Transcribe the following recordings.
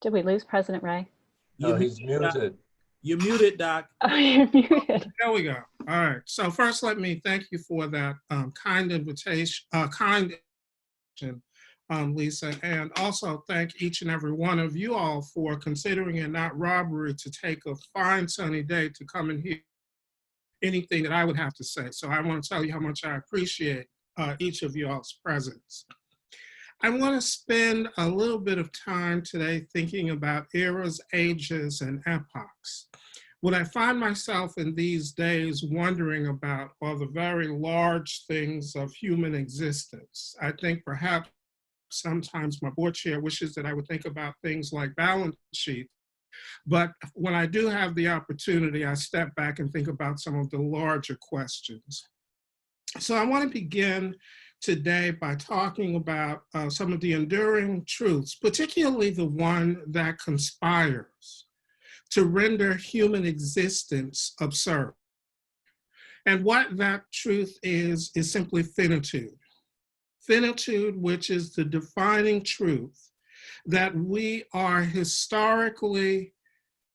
Did we lose President Ray? No, he's muted. You're muted, Doc. Oh, you're muted. There we go. All right. So first, let me thank you for that kind invitation, Lisa, and also thank each and every one of you all for considering it not robbery to take a fine sunny day to come and hear anything that I would have to say. So I want to tell you how much I appreciate each of you all's presence. I want to spend a little bit of time today thinking about eras, ages, and epochs. What I find myself in these days wondering about are the very large things of human existence. I think perhaps sometimes my board chair wishes that I would think about things like balance sheet. But when I do have the opportunity, I step back and think about some of the larger questions. So I want to begin today by talking about some of the enduring truths, particularly the one that conspires to render human existence absurd. And what that truth is simply finitude. Finitude, which is the defining truth that we are historically,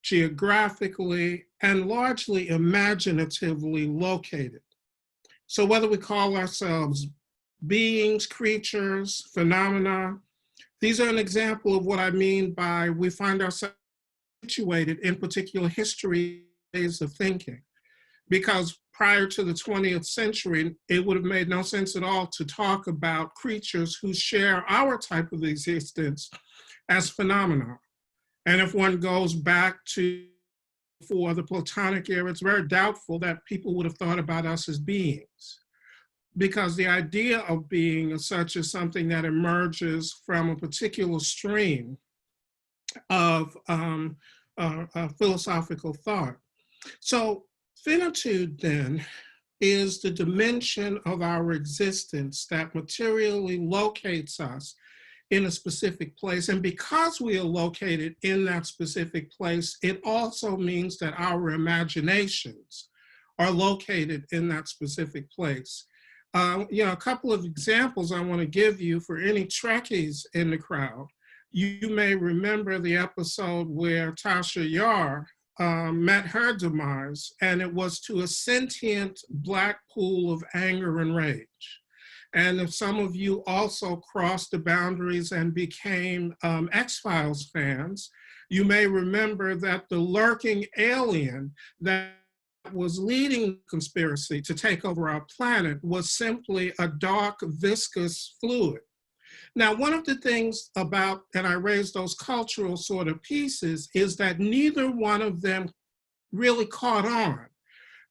geographically, and largely imaginatively located. So whether we call ourselves beings, creatures, phenomena, these are an example of what I mean by we find ourselves situated in particular history ways of thinking. Because prior to the 20th century, it would have made no sense at all to talk about creatures who share our type of existence as phenomena. And if one goes back to for the Platonic era, it's very doubtful that people would have thought about us as beings, because the idea of being as such is something that emerges from a particular stream of philosophical thought. So finitude then is the dimension of our existence that materially locates us in a specific place. And because we are located in that specific place, it also means that our imaginations are located in that specific place. A couple of examples I want to give you for any Trekkies in the crowd. You may remember the episode where Tasha Yar met her demise, and it was to a sentient black pool of anger and rage. And if some of you also crossed the boundaries and became X-Files fans, you may remember that the lurking alien that was leading the conspiracy to take over our planet was simply a dark, viscous fluid. Now, one of the things about, and I raised those cultural sort of pieces, is that neither one of them really caught on,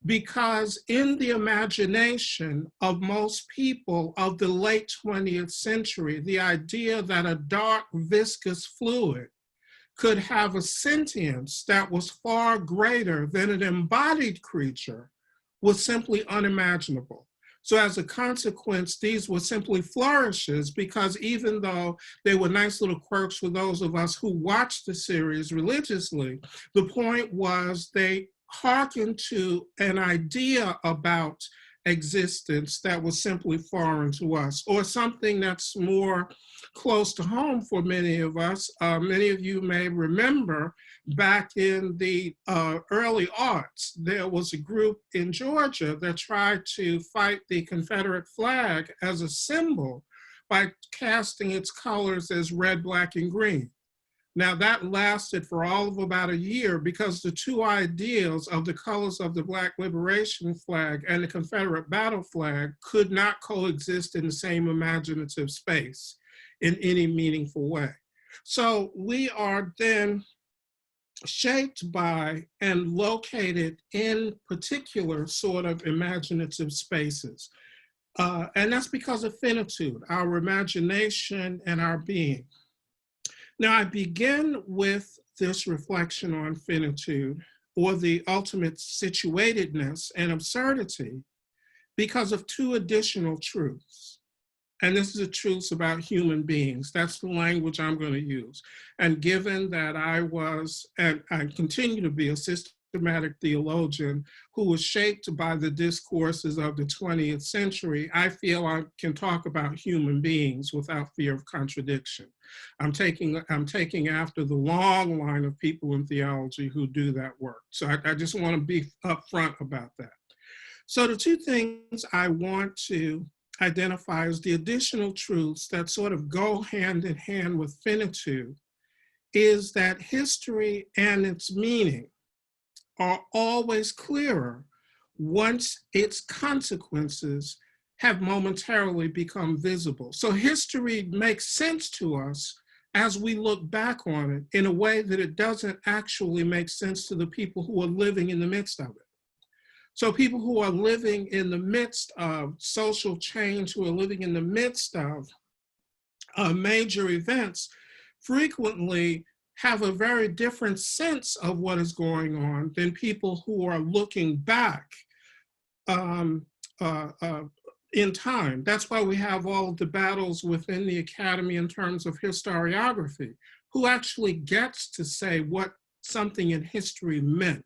because in the imagination of most people of the late 20th century, the idea that a dark, viscous fluid could have a sentience that was far greater than an embodied creature was simply unimaginable. So as a consequence, these were simply flourishes, because even though they were nice little quirks for those of us who watched the series religiously, the point was they hearkened to an idea about existence that was simply foreign to us, or something that's more close to home for many of us. Many of you may remember back in the early aughts, there was a group in Georgia that tried to fight the Confederate flag as a symbol by casting its colors as red, black, and green. Now that lasted for all of about a year, because the two ideals of the colors of the Black Liberation flag and the Confederate battle flag could not coexist in the same imaginative space in any meaningful way. So we are then shaped by and located in particular sort of imaginative spaces. And that's because of finitude, our imagination and our being. Now, I begin with this reflection on finitude, or the ultimate situatedness and absurdity, because of two additional truths. And this is the truths about human beings. That's the language I'm going to use. And given that I was, and I continue to be, a system systematic theologian who was shaped by the discourses of the 20th century, I feel I can talk about human beings without fear of contradiction. I'm taking after the long line of people in theology who do that work. So I just want to be upfront about that. So the two things I want to identify as the additional truths that sort of go hand in hand with finitude is that history and its meaning are always clearer once its consequences have momentarily become visible. So history makes sense to us as we look back on it in a way that it doesn't actually make sense to the people who are living in the midst of it. So people who are living in the midst of social change, who are living in the midst of major events, frequently have a very different sense of what is going on than people who are looking back in time. That's why we have all of the battles within the academy in terms of historiography. Who actually gets to say what something in history meant,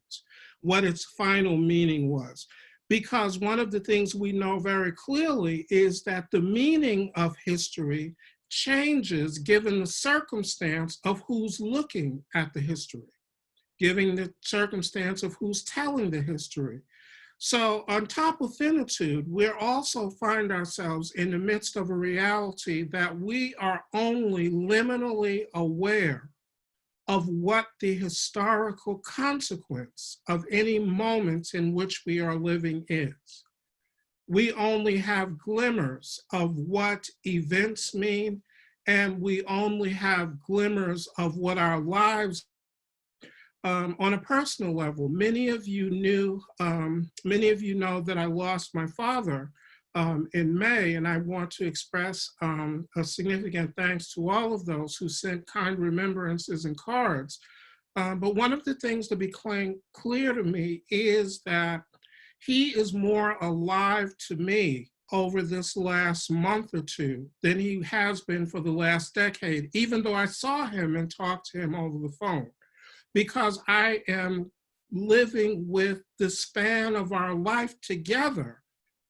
what its final meaning was? Because one of the things we know very clearly is that the meaning of history changes given the circumstance of who's looking at the history, given the circumstance of who's telling the history. So on top of finitude, we also find ourselves in the midst of a reality that we are only liminally aware of what the historical consequence of any moment in which we are living is. We only have glimmers of what events mean, and we only have glimmers of what our lives on a personal level. Many of you know that I lost my father in May, and I want to express a significant thanks to all of those who sent kind remembrances and cards. But one of the things to be clear to me is that he is more alive to me over this last month or two than he has been for the last decade, even though I saw him and talked to him over the phone, because I am living with the span of our life together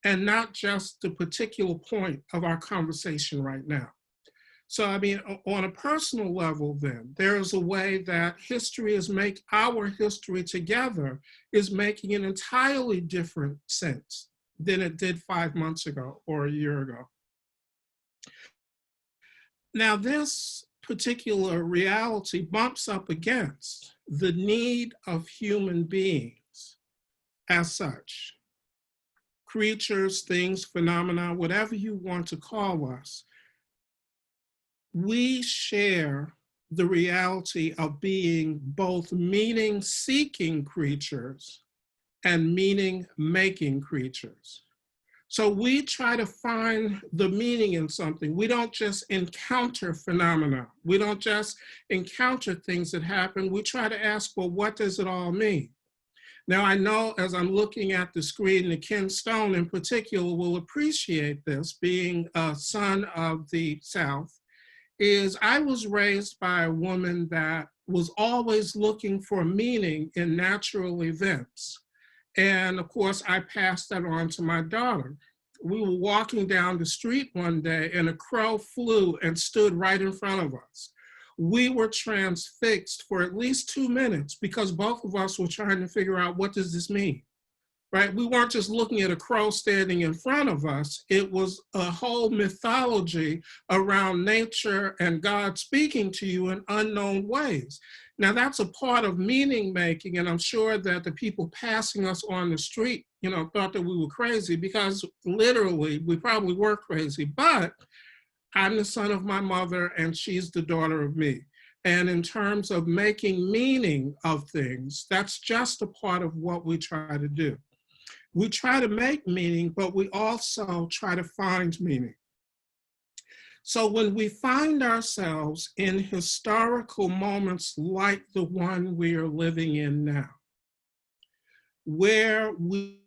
and not just the particular point of our conversation right now. So, I mean, on a personal level, then, there is a way that our history together is making an entirely different sense than it did 5 months ago or a year ago. Now, this particular reality bumps up against the need of human beings as such, creatures, things, phenomena, whatever you want to call us. We share the reality of being both meaning-seeking creatures and meaning-making creatures. So we try to find the meaning in something. We don't just encounter phenomena. We don't just encounter things that happen. We try to ask, well, what does it all mean? Now, I know as I'm looking at the screen, that Ken Stone in particular will appreciate this, being a son of the South, is I was raised by a woman that was always looking for meaning in natural events. And of course, I passed that on to my daughter. We were walking down the street one day and a crow flew and stood right in front of us. We were transfixed for at least 2 minutes because both of us were trying to figure out, what does this mean? Right? We weren't just looking at a crow standing in front of us. It was a whole mythology around nature and God speaking to you in unknown ways. Now that's a part of meaning making, and I'm sure that the people passing us on the street, thought that we were crazy, because literally we probably were crazy, but I'm the son of my mother and she's the daughter of me. And in terms of making meaning of things, that's just a part of what we try to do. We try to make meaning, but we also try to find meaning. So when we find ourselves in historical moments like the one we are living in now, where we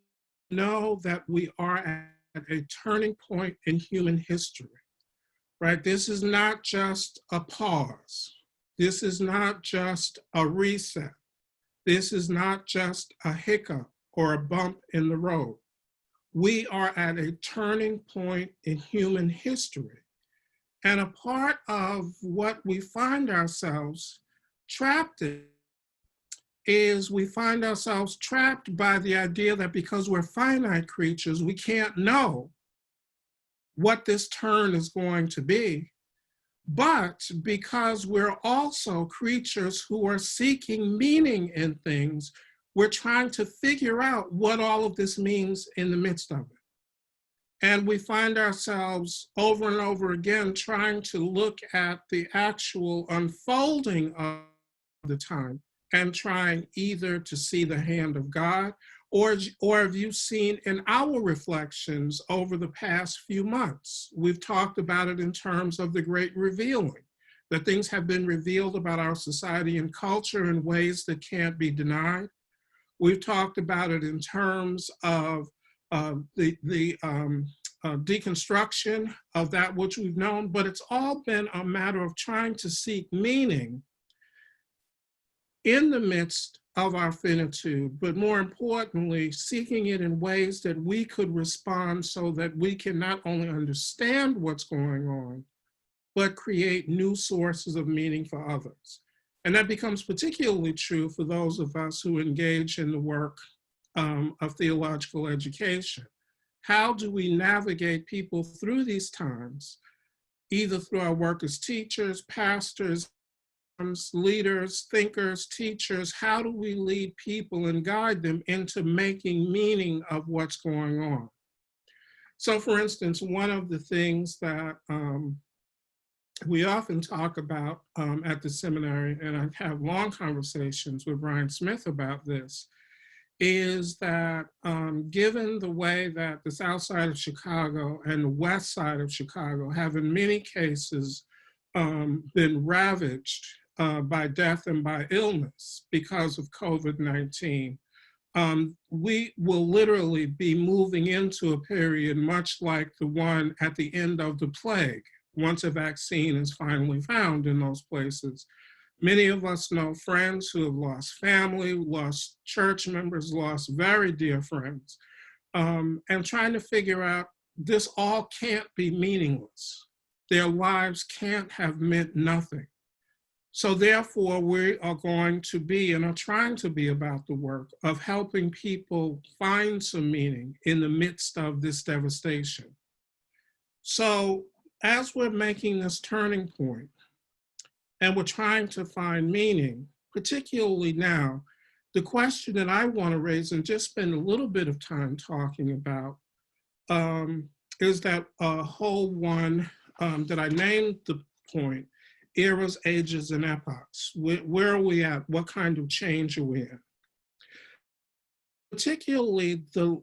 know that we are at a turning point in human history, right? This is not just a pause. This is not just a reset. This is not just a hiccup or a bump in the road. We are at a turning point in human history. And a part of what we find ourselves trapped in is we find ourselves trapped by the idea that because we're finite creatures, we can't know what this turn is going to be. But because we're also creatures who are seeking meaning in things, we're trying to figure out what all of this means in the midst of it. And we find ourselves over and over again trying to look at the actual unfolding of the time and trying either to see the hand of God or have you seen in our reflections over the past few months? We've talked about it in terms of the great revealing, that things have been revealed about our society and culture in ways that can't be denied. We've talked about it in terms of the deconstruction of that which we've known, but it's all been a matter of trying to seek meaning in the midst of our finitude, but more importantly, seeking it in ways that we could respond so that we can not only understand what's going on, but create new sources of meaning for others. And that becomes particularly true for those of us who engage in the work of theological education. How do we navigate people through these times, either through our work as teachers, pastors, leaders, thinkers, teachers? How do we lead people and guide them into making meaning of what's going on? So for instance, one of the things that we often talk about at the seminary, and I have long conversations with Brian Smith about this, is that given the way that the south side of Chicago and the west side of Chicago have in many cases been ravaged by death and by illness because of COVID-19, we will literally be moving into a period much like the one at the end of the plague, once a vaccine is finally found in those places. Many of us know friends who have lost family, lost church members, lost very dear friends, and trying to figure out this all can't be meaningless. Their lives can't have meant nothing. So therefore, we are going to be and are trying to be about the work of helping people find some meaning in the midst of this devastation. So as we're making this turning point, and we're trying to find meaning, particularly now, the question that I want to raise and just spend a little bit of time talking about is that whole one that I named the point, eras, ages, and epochs. Where are we at? What kind of change are we in? Particularly the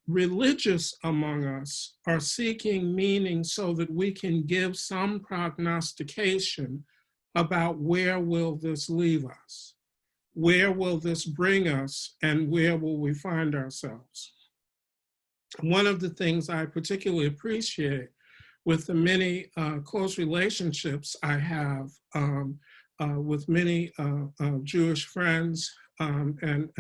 religious among us are seeking meaning so that we can give some prognostication about where will this leave us? Where will this bring us, and where will we find ourselves? One of the things I particularly appreciate with the many close relationships I have with many Jewish friends and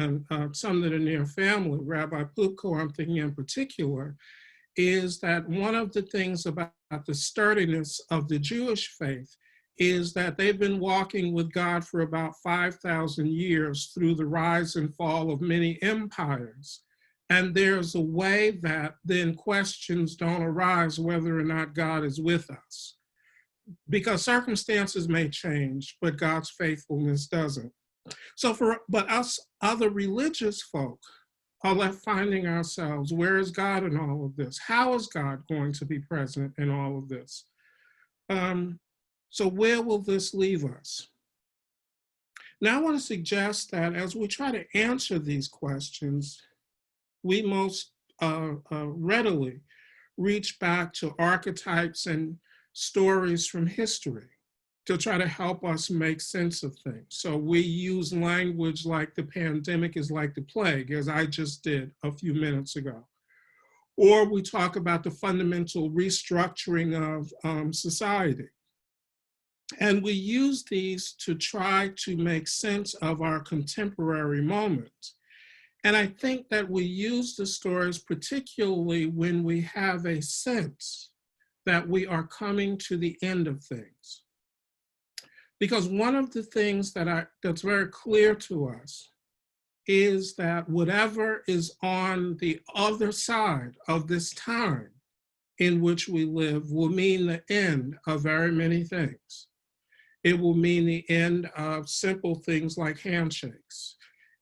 some that are near family, Rabbi Pupko, I'm thinking in particular, is that one of the things about the sturdiness of the Jewish faith is that they've been walking with God for about 5,000 years through the rise and fall of many empires. And there's a way that then questions don't arise whether or not God is with us. Because circumstances may change, but God's faithfulness doesn't. But us other religious folk are left finding ourselves, where is God in all of this? How is God going to be present in all of this? So where will this leave us? Now I want to suggest that as we try to answer these questions, we most readily reach back to archetypes and stories from history to try to help us make sense of things. So we use language like the pandemic is like the plague, as I just did a few minutes ago. Or we talk about the fundamental restructuring of society. And we use these to try to make sense of our contemporary moment. And I think that we use the stories particularly when we have a sense that we are coming to the end of things. Because one of the things that's very clear to us is that whatever is on the other side of this time in which we live will mean the end of very many things. It will mean the end of simple things like handshakes.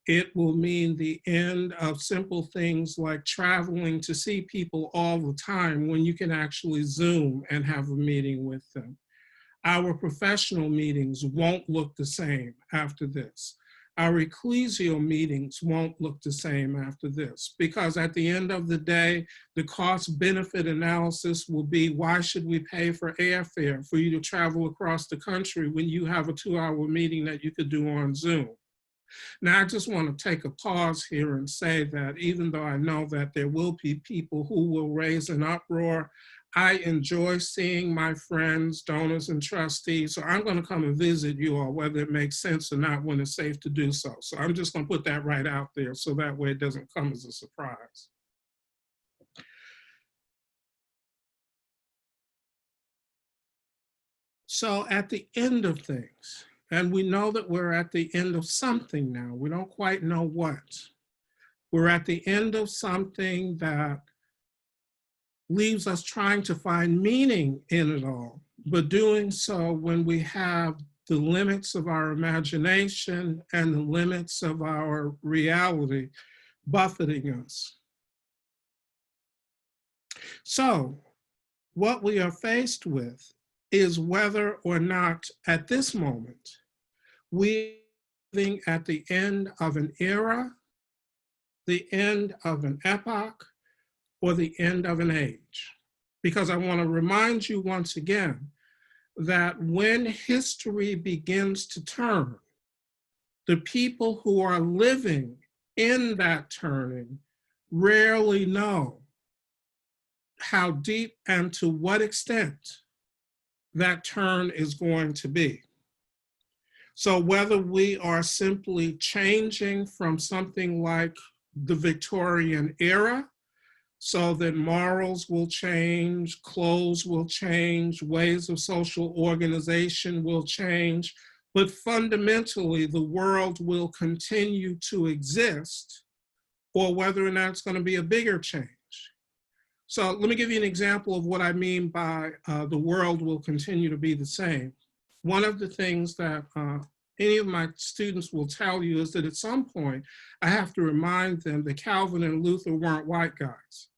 It will mean the end of simple things like traveling to see people all the time when you can actually Zoom and have a meeting with them. Our professional meetings won't look the same after this. Our ecclesial meetings won't look the same after this, because at the end of the day, the cost-benefit analysis will be, why should we pay for airfare for you to travel across the country when you have a 2-hour meeting that you could do on Zoom? Now, I just want to take a pause here and say that even though I know that there will be people who will raise an uproar, I enjoy seeing my friends, donors, and trustees. So I'm going to come and visit you all, whether it makes sense or not, when it's safe to do so. So I'm just going to put that right out there so that way it doesn't come as a surprise. So at the end of things, and we know that we're at the end of something now, we don't quite know what. We're at the end of something that leaves us trying to find meaning in it all, but doing so when we have the limits of our imagination and the limits of our reality buffeting us. So what we are faced with is whether or not at this moment we are living at the end of an era, the end of an epoch, or the end of an age. Because I want to remind you once again that when history begins to turn, the people who are living in that turning rarely know how deep and to what extent that turn is going to be. So whether we are simply changing from something like the Victorian era, so that morals will change, clothes will change, ways of social organization will change, but fundamentally the world will continue to exist, or whether or not it's going to be a bigger change. So let me give you an example of what I mean by the world will continue to be the same. One of the things that any of my students will tell you is that at some point, I have to remind them that Calvin and Luther weren't white guys,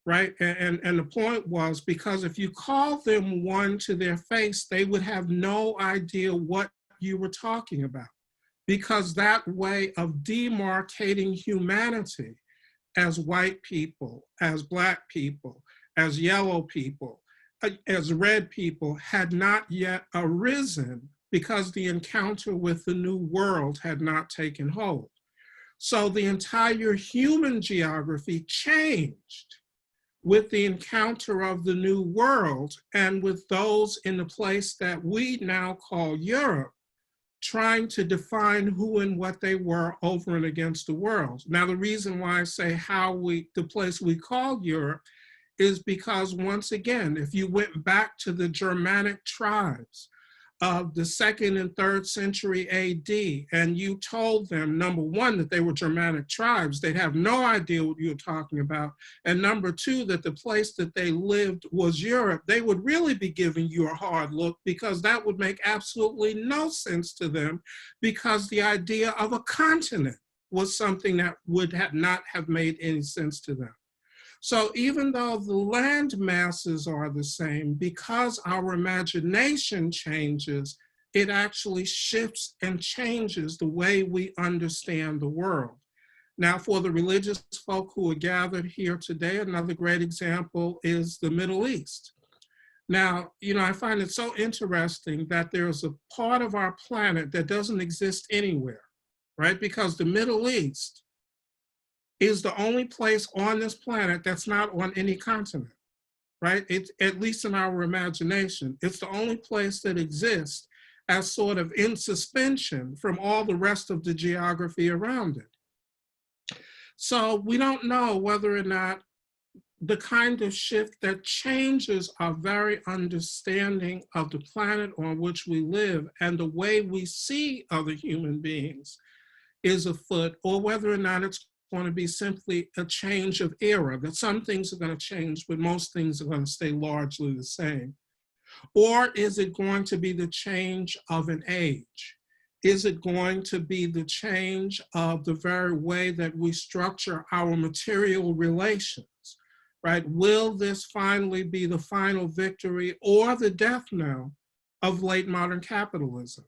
right? And the point was, because if you call them one to their face, they would have no idea what you were talking about, because that way of demarcating humanity as white people, as Black people, as yellow people, as red people had not yet arisen, because the encounter with the new world had not taken hold. So the entire human geography changed with the encounter of the new world, and with those in the place that we now call Europe, trying to define who and what they were over and against the world. Now, the reason why I say the place we call Europe is because, once again, if you went back to the Germanic tribes of the 2nd and 3rd century AD, and you told them, number one, that they were Germanic tribes, they'd have no idea what you're talking about. And number two, that the place that they lived was Europe, they would really be giving you a hard look, because that would make absolutely no sense to them, because the idea of a continent was something that would not have made any sense to them. So even though the land masses are the same, because our imagination changes, it actually shifts and changes the way we understand the world. Now, for the religious folk who are gathered here today, another great example is the Middle East. Now, I find it so interesting that there's a part of our planet that doesn't exist anywhere, right? Because the Middle East is the only place on this planet that's not on any continent. right? It's, at least in our imagination, it's the only place that exists as sort of in suspension from all the rest of the geography around it. So we don't know whether or not the kind of shift that changes our very understanding of the planet on which we live and the way we see other human beings is afoot, or whether or not it's going to be simply a change of era, that some things are going to change, but most things are going to stay largely the same. Or is it going to be the change of an age? Is it going to be the change of the very way that we structure our material relations, right? Will this finally be the final victory or the death knell of late modern capitalism,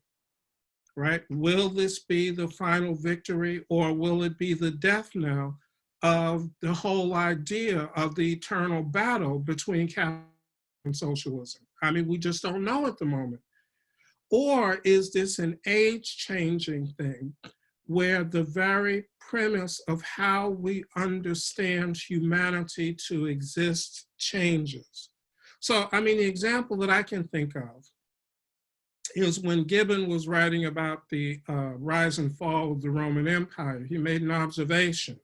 right? Will this be the final victory or will it be the death knell of the whole idea of the eternal battle between capitalism and socialism? I mean, we just don't know at the moment. Or is this an age-changing thing where the very premise of how we understand humanity to exist changes? So, I mean, the example that I can think of is when Gibbon was writing about the rise and fall of the Roman Empire, he made an observation.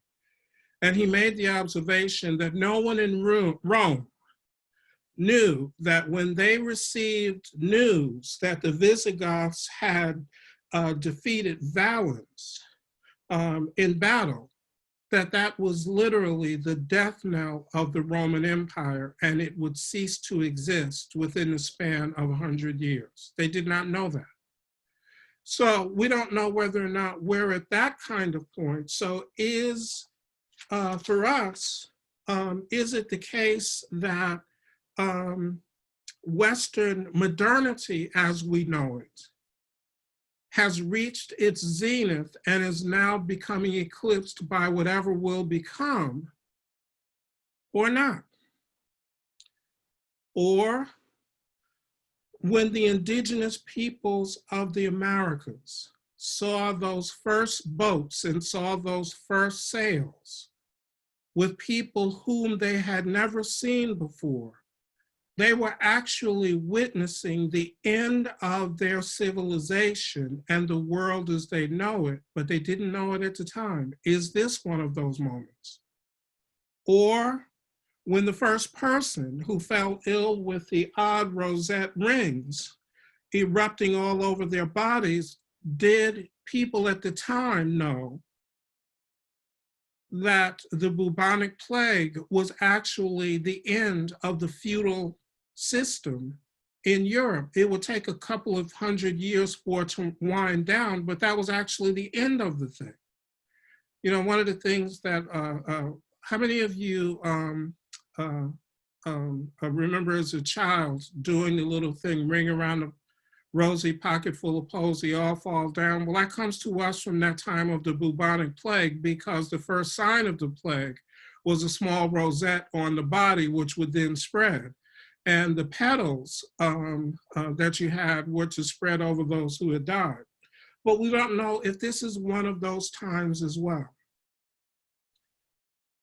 And he made the observation that no one in Rome knew that when they received news that the Visigoths had defeated Valens in battle, that was literally the death knell of the Roman Empire, and it would cease to exist within the span of 100 years. They did not know that. So we don't know whether or not we're at that kind of point. So is, for us, is it the case that Western modernity as we know it has reached its zenith and is now becoming eclipsed by whatever will become, or not? Or when the indigenous peoples of the Americas saw those first boats and saw those first sails with people whom they had never seen before, they were actually witnessing the end of their civilization and the world as they know it, but they didn't know it at the time. Is this one of those moments? Or when the first person who fell ill with the odd rosette rings erupting all over their bodies, did people at the time know that the bubonic plague was actually the end of the feudal system in Europe? It would take a couple of 100 years for it to wind down, but that was actually the end of the thing. You know, one of the things that, how many of you remember as a child doing the little thing, ring around the rosy pocket full of posy, all fall down? Well, that comes to us from that time of the bubonic plague, because the first sign of the plague was a small rosette on the body, which would then spread. And the petals that you had were to spread over those who had died. But we don't know if this is one of those times as well.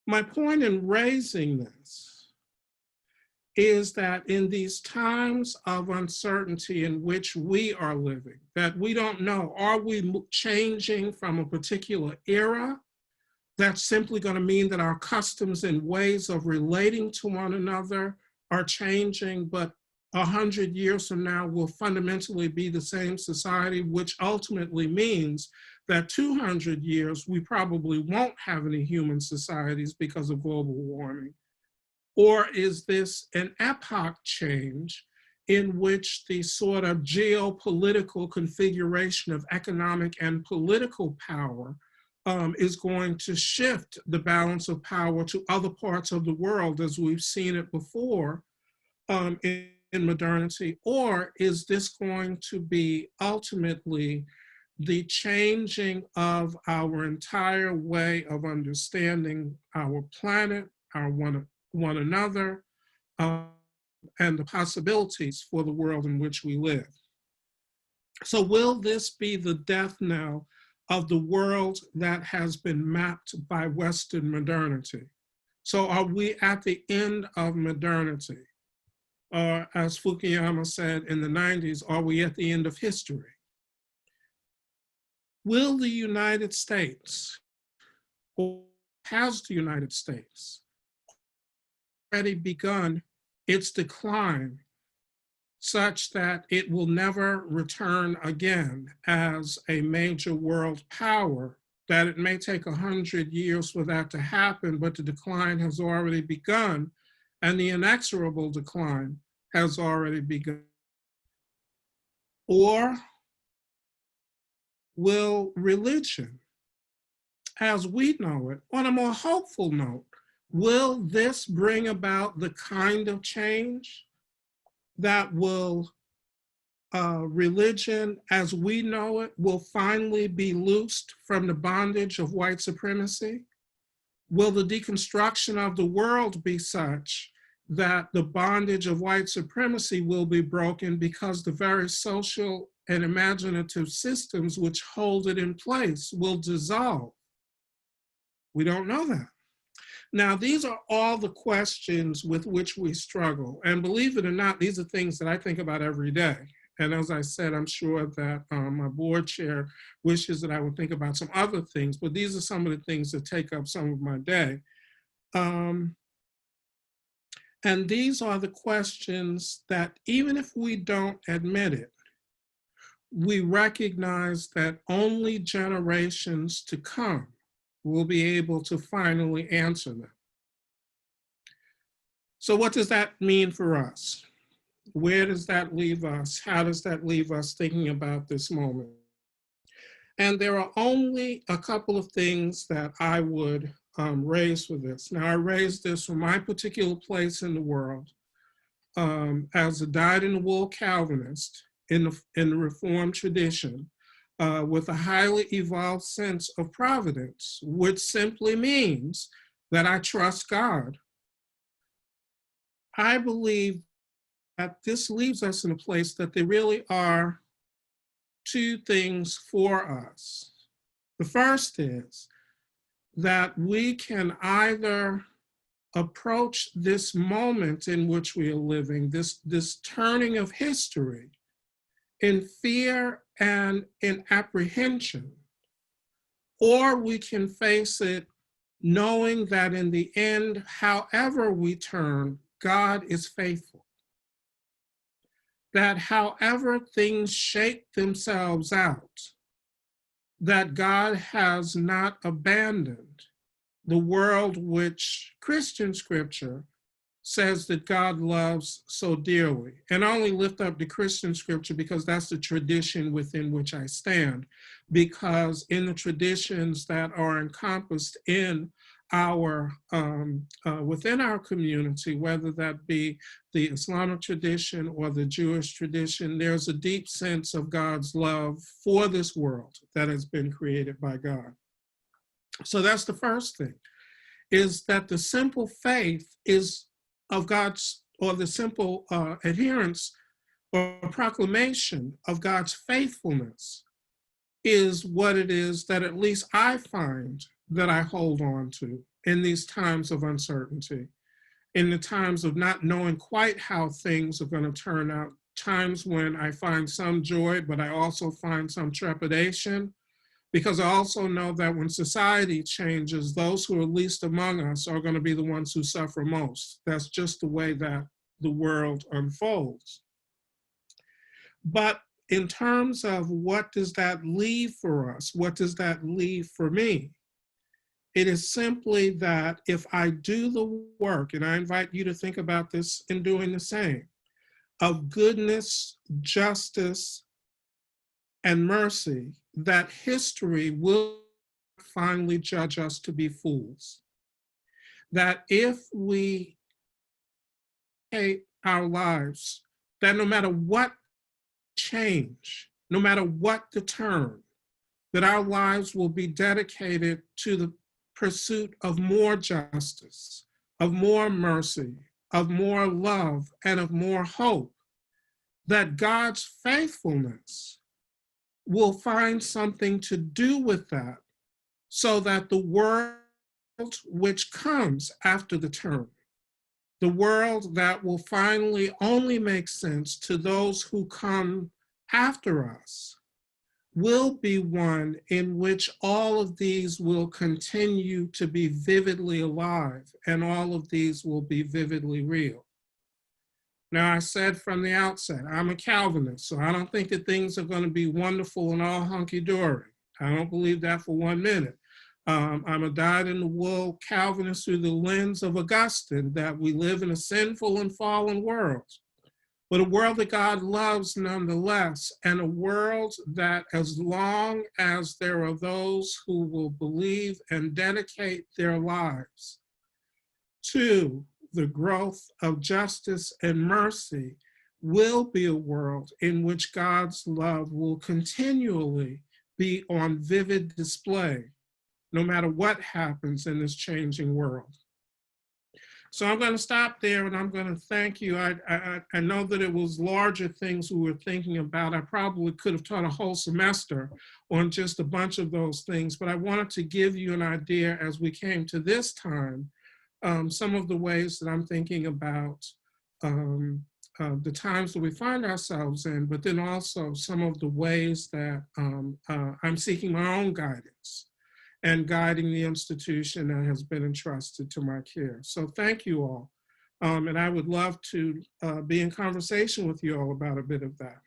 My point in raising this is that in these times of uncertainty in which we are living, that we don't know, are we changing from a particular era? That's simply going to mean that our customs and ways of relating to one another are changing, but 100 years from now will fundamentally be the same society, which ultimately means that 200 years, we probably won't have any human societies because of global warming. Or is this an epoch change in which the sort of geopolitical configuration of economic and political power is going to shift the balance of power to other parts of the world as we've seen it before in modernity? Or is this going to be ultimately the changing of our entire way of understanding our planet, our one another, and the possibilities for the world in which we live? So will this be the death knell of the world that has been mapped by Western modernity? So are we at the end of modernity? or as Fukuyama said in the 90s, are we at the end of history? Will the United States, or has the United States already begun its decline such that it will never return again as a major world power, that it may take 100 years for that to happen, but the decline has already begun, and the inexorable decline has already begun? Or will religion, as we know it, on a more hopeful note, will this bring about the kind of change that will religion as we know it will finally be loosed from the bondage of white supremacy? Will the deconstruction of the world be such that the bondage of white supremacy will be broken because the very social and imaginative systems which hold it in place will dissolve? We don't know that. Now, these are all the questions with which we struggle. And believe it or not, these are things that I think about every day. And as I said, I'm sure that my board chair wishes that I would think about some other things, but these are some of the things that take up some of my day. And these are the questions that, even if we don't admit it, we recognize that only generations to come will be able to finally answer them. So what does that mean for us? Where does that leave us? How does that leave us thinking about this moment? And there are only a couple of things that I would raise for this. Now, I raise this from my particular place in the world as a dyed-in-the-wool Calvinist in the Reformed tradition, with a highly evolved sense of providence, which simply means that I trust God. I believe that this leaves us in a place that there really are two things for us. The first is that we can either approach this moment in which we are living, this turning of history, in fear and in apprehension, or we can face it knowing that in the end, however we turn, God is faithful. That however things shape themselves out, that God has not abandoned the world which Christian scripture says that God loves so dearly. And I only lift up the Christian scripture because that's the tradition within which I stand. Because in the traditions that are encompassed in our, within our community, whether that be the Islamic tradition or the Jewish tradition, there's a deep sense of God's love for this world that has been created by God. So that's the first thing, is that the simple faith is of God's, or the simple adherence or proclamation of God's faithfulness is what it is that at least I find that I hold on to in these times of uncertainty, in the times of not knowing quite how things are going to turn out, times when I find some joy, but I also find some trepidation, because I also know that when society changes, those who are least among us are going to be the ones who suffer most. That's just the way that the world unfolds. But in terms of what does that leave for us, what does that leave for me? It is simply that if I do the work, and I invite you to think about this in doing the same, of goodness, justice, and mercy, that history will finally judge us to be fools. That if we hate our lives, that no matter what change, no matter what the turn, that our lives will be dedicated to the pursuit of more justice, of more mercy, of more love, and of more hope, that God's faithfulness will find something to do with that, so that the world which comes after the turn The world that will finally only make sense to those who come after us will be one in which all of these will continue to be vividly alive and all of these will be vividly real. Now, I said from the outset, I'm a Calvinist, so I don't think that things are going to be wonderful and all hunky-dory. I don't believe that for 1 minute. I'm a dyed-in-the-wool Calvinist through the lens of Augustine, that we live in a sinful and fallen world, but a world that God loves nonetheless, and a world that, as long as there are those who will believe and dedicate their lives to the growth of justice and mercy, will be a world in which God's love will continually be on vivid display, no matter what happens in this changing world. So I'm going to stop there and I'm going to thank you. I know that it was larger things we were thinking about. I probably could have taught a whole semester on just a bunch of those things, but I wanted to give you an idea as we came to this time, some of the ways that I'm thinking about the times that we find ourselves in, but then also some of the ways that I'm seeking my own guidance and guiding the institution that has been entrusted to my care. So thank you all. And I would love to be in conversation with you all about a bit of that.